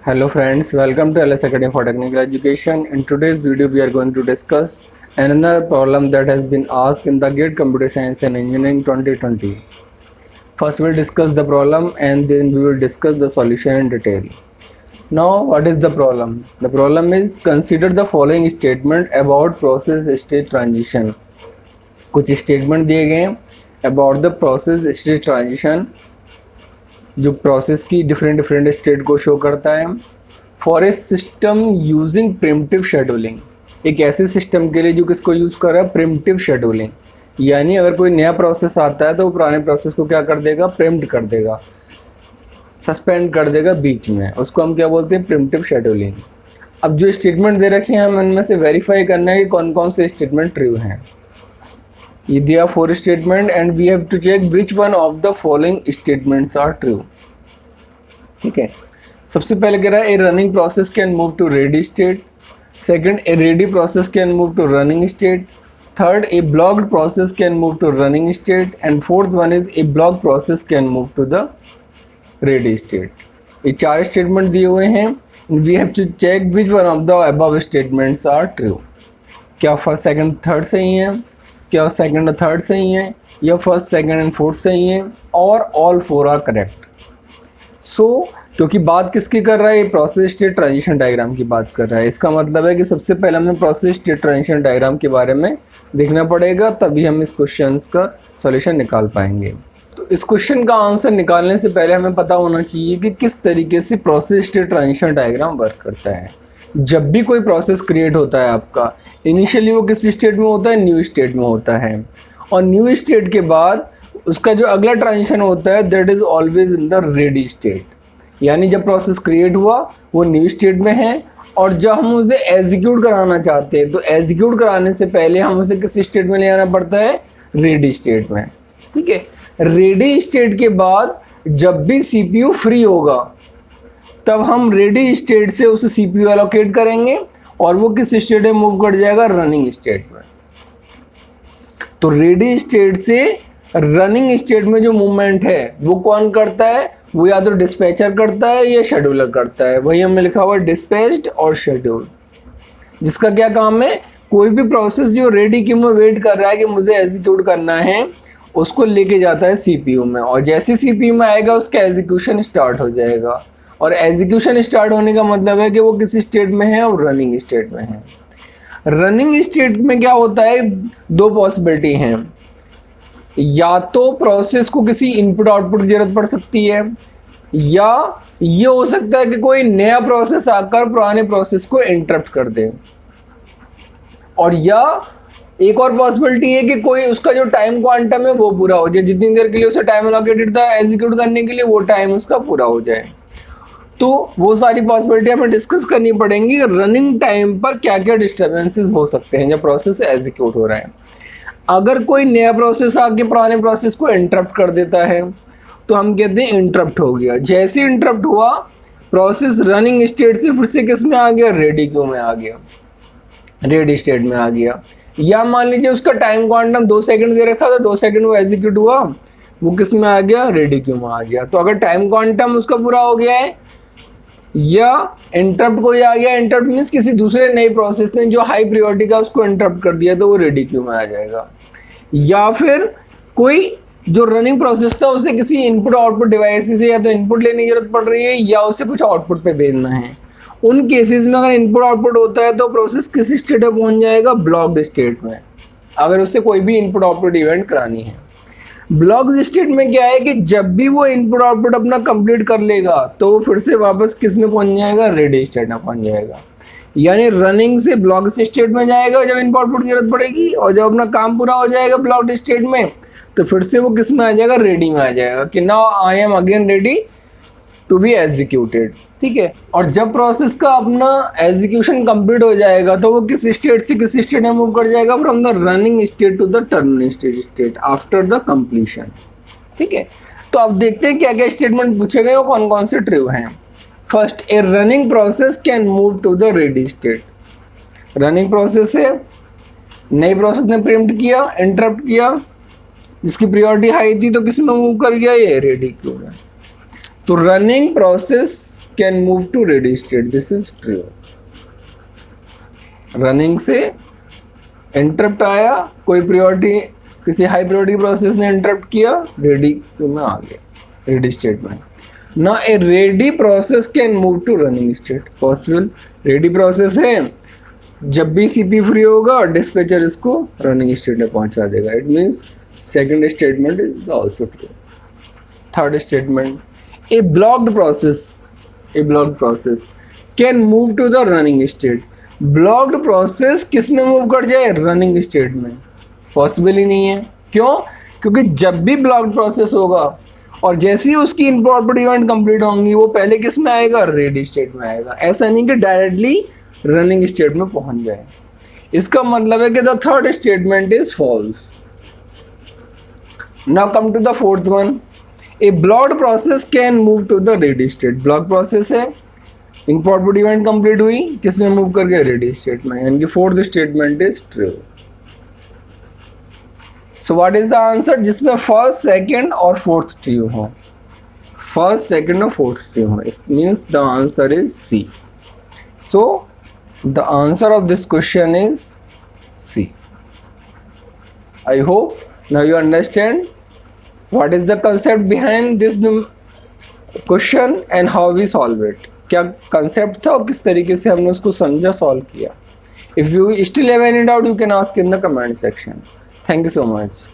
Hello friends, welcome to LS Academy for Technical Education. In today's video, we are going to discuss another problem that has been asked in the GATE Computer Science and Engineering 2020. First, we'll discuss the problem and then we will discuss the solution in detail. Now, what is the problem? The problem is consider the following statement about process state transition. कुछ statement दिए गए हैं about the process state transition जो process की different state को show करता है for a system using primitive scheduling. एक ऐसे सिस्टम के लिए जो किसको यूज़ कर रहा है, प्रिमिटिव शेड्यूलिंग। यानी अगर कोई नया प्रोसेस आता है तो वो पुराने प्रोसेस को क्या कर देगा, प्रिम्प्ट कर देगा, सस्पेंड कर देगा बीच में। उसको हम क्या बोलते हैं, प्रिमिटिव शेड्यूलिंग। अब जो स्टेटमेंट दे रखे हैं हमें उनमें से वेरीफाई करना है कि कौन कौन से स्टेटमेंट ट्रू हैं। ये दिया 4 statement and we have to check which one of the following statements are true. ठीक है, सबसे पहले कह रहा है a running process can move to ready state. Second, a ready process can move to running state. Third, a blocked process can move to running state and fourth one is a block process can move to the ready state. ये 4 statement दिए हुए हैं। We have to check which one of the above statements are true. क्या first second third सही है, क्या second और third सही है, या फर्स्ट सेकंड एंड फोर्थ सही है, और ऑल 4 आर करेक्ट। सो क्योंकि बात किसकी कर रहा है, ये प्रोसेस स्टेट ट्रांजिशन डायग्राम की बात कर रहा है। इसका मतलब है कि सबसे पहले हमें प्रोसेस स्टेट ट्रांजिशन डायग्राम के बारे में देखना पड़ेगा, तभी हम इस क्वेश्चन का सॉल्यूशन निकाल पाएंगे। तो इस क्वेश्चन का आंसर निकालने से पहले हमें पता होना चाहिए कि किस तरीके से process state transition diagram work करता है। जब भी कोई प्रोसेस क्रिएट होता है आपका, इनिशियली वो किस स्टेट में होता है, न्यू स्टेट में होता है, और न्यू स्टेट के बाद उसका जो अगला ट्रांजिशन होता है that is always in the ready state. यानी जब प्रोसेस क्रिएट हुआ वो न्यू स्टेट में है, और जब हम उसे एग्जीक्यूट कराना चाहते हैं तो एग्जीक्यूट कराने से पहले हम उसे किस स्टेट में ले आना पड़ता है, रेडी स्टेट में। ठीक है, रेडी स्टेट के बाद जब भी सीपीयू फ्री होगा तब हम रेडी स्टेट से उसे सीपीयू एलोकेट करेंगे और वो किस स्टेट में मूव कर जाएगा, रनिंग स्टेट में। तो रेडी स्टेट से रनिंग स्टेट में जो मूवमेंट है वो कौन करता है, वो या तो डिस्पैचर करता है या शेड्यूलर करता है। वही हमें लिखा हुआ डिस्पैच्ड और शेड्यूल, जिसका क्या काम है, कोई भी प्रोसेस जो रेडी क्यू में वेट कर रहा है कि मुझे एग्जीक्यूट करना है उसको लेके जाता है सीपीयू में, और जैसे सीपीयू में आएगा उसका एग्जीक्यूशन स्टार्ट हो जाएगा। और एग्जीक्यूशन स्टार्ट होने का मतलब है कि वो किस स्टेट में है, और रनिंग स्टेट में है। रनिंग स्टेट में क्या होता है, 2 पॉसिबिलिटी हैं। या तो प्रोसेस को किसी इनपुट आउटपुट की जरूरत पड़ सकती है, या ये हो सकता है कि कोई नया प्रोसेस आकर पुराने प्रोसेस को इंटरप्ट कर दे, और या एक और पॉसिबिलिटी है कि कोई उसका जो टाइम क्वांटम है वो पूरा हो जाए, जितनी देर के लिए उसे टाइम एलोकेटेड था एग्जीक्यूट करने के लिए वो टाइम उसका पूरा हो जाए। तो वो सारी पॉसिबिलिटी हमें डिस्कस करनी पड़ेंगी रनिंग टाइम पर क्या क्या डिस्टर्बेंसेस हो सकते हैं जब प्रोसेस एग्जीक्यूट हो रहा है। अगर कोई नया प्रोसेस आके पुराने प्रोसेस को इंटरप्ट कर देता है तो हम कहते हैं इंटरप्ट हो गया। जैसे इंटरप्ट हुआ प्रोसेस रनिंग स्टेट से फिर से किस में आ गया, रेडी क्यू में आ गया, रेडी स्टेट में आ गया। या मान लीजिए उसका टाइम क्वांटम 2 सेकंड दे रखा था, 2 सेकंड वो एग्जीक्यूट हुआ, वो किस में आ गया, रेडी क्यू में आ गया। तो अगर टाइम क्वांटम उसका पूरा हो गया है या इंटरप्ट कोई आ गया, इंटरप्ट मीन्स किसी दूसरे नए प्रोसेस ने जो हाई प्रायोरिटी का उसको इंटरप्ट कर दिया, तो वो रेडी क्यू में आ जाएगा। या फिर कोई जो रनिंग प्रोसेस था उसे किसी इनपुट आउटपुट डिवाइस से या तो इनपुट लेने की जरूरत पड़ रही है या उसे कुछ आउटपुट पे भेजना है। उन केसेस में अगर इनपुट आउटपुट होता है तो प्रोसेस किस स्टेट में पहुंच जाएगा, ब्लॉक्ड स्टेट में, अगर उसे कोई भी इनपुट आउटपुट इवेंट करानी है। ब्लॉक्ड स्टेट में क्या है कि जब भी वो इनपुट आउटपुट अपना कंप्लीट कर लेगा तो वो फिर से वापस किस में पहुंच जाएगा, रेडी स्टेट में पहुंच जाएगा। यानी रनिंग से ब्लॉक स्टेट में जाएगा जब इनपुट आउटपुट की जरूरत पड़ेगी, और जब अपना काम पूरा हो जाएगा ब्लॉक्ड स्टेट में तो फिर से वो किस में आ जाएगा, रेडी में आ जाएगा कि now I am again ready to be executed. ठीक है, और जब प्रोसेस का अपना एग्जीक्यूशन कंप्लीट हो जाएगा तो वो किस स्टेट से किस स्टेट में मूव कर जाएगा, from the running state to the terminate state after the completion. ठीक है, तो अब देखते हैं क्या क्या स्टेटमेंट पूछे गए और कौन कौन से ट्रू हैं। First, a running process can move to the ready state. Running process है, नई प्रोसेस ने प्रिम्प्ट किया, इंटरप्ट किया, जिसकी प्रायोरिटी हाई थी तो किस में मूव कर गया, ये रेडी क्यू में। तो running process can move to ready state, this is true. Running से इंटरप्ट आया, कोई प्रायोरिटी, किसी हाई प्रायोरिटी प्रोसेस ने इंटरप्ट किया, रेडी में आ गया, रेडी स्टेट में। ना a ready process can move to running state, possible. Ready process है, जब भी सीपी फ्री होगा डिस्पैचर इसको रनिंग स्टेट में पहुंचा देगा। It means second statement is also true. Third statement, a blocked process can move to the running state. Blocked process किस में मूव कर जाए, रनिंग स्टेट में, पॉसिबल ही नहीं है। क्यों? क्योंकि जब भी ब्लॉक्ड प्रोसेस होगा और जैसे ही उसकी इम्पोर्टेंट इवेंट कंप्लीट होंगी वो पहले किस में आएगा, रेडी स्टेट में आएगा। ऐसा नहीं कि डायरेक्टली रनिंग स्टेट में पहुंच जाए। इसका मतलब है कि the third statement is false. Now come to the fourth one, a blocked process can move to the ready state. Block process है, इम्पोर्टेंट इवेंट कंप्लीट हुई, किसने मूव कर गया, रेडी स्टेट में, यानी कि fourth statement is true. So what is the answer, जिसमें first, second और फोर्थ ट्रू हो। फर्स्ट, सेकंड और फोर्थ ट्रू हो, it means the answer is C. So the answer of this question is C. I hope now you understand what is the concept behind this question and how we solve it. क्या concept था और किस तरीके से हमने उसको समझा, solve किया. If you still have any doubt, you can ask in the comment section. Thank you so much.